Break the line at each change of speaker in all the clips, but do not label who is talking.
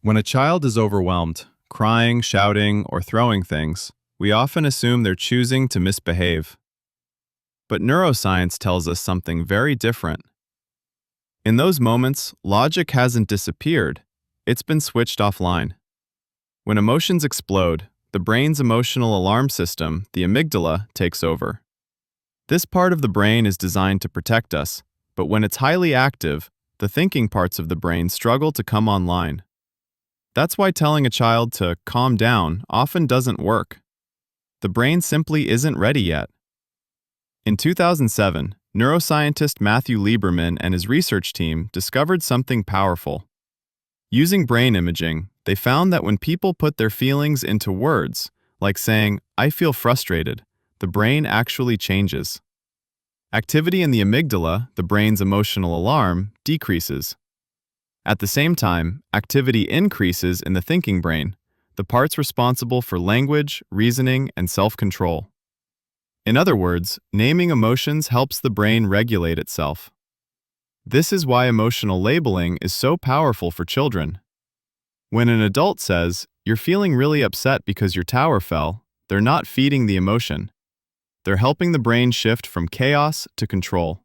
When a child is overwhelmed, crying, shouting, or throwing things, we often assume they're choosing to misbehave. But neuroscience tells us something very different. In those moments, logic hasn't disappeared, it's been switched offline. When emotions explode, the brain's emotional alarm system, the amygdala, takes over. This part of the brain is designed to protect us, but when it's highly active, the thinking parts of the brain struggle to come online. That's why telling a child to calm down often doesn't work. The brain simply isn't ready yet. In 2007, neuroscientist Matthew Lieberman and his research team discovered something powerful. Using brain imaging, they found that when people put their feelings into words, like saying, "I feel frustrated," the brain actually changes. Activity in the amygdala, the brain's emotional alarm, decreases. At the same time, activity increases in the thinking brain, the parts responsible for language, reasoning, and self-control. In other words, naming emotions helps the brain regulate itself. This is why emotional labeling is so powerful for children. When an adult says, "You're feeling really upset because your tower fell," they're not feeding the emotion. They're helping the brain shift from chaos to control.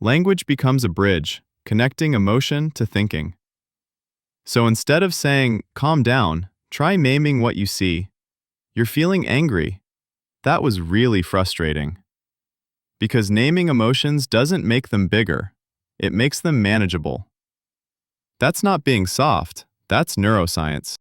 Language becomes a bridge, connecting emotion to thinking. So instead of saying, "Calm down," try naming what you see. "You're feeling angry. That was really frustrating." Because naming emotions doesn't make them bigger, it makes them manageable. That's not being soft, that's neuroscience.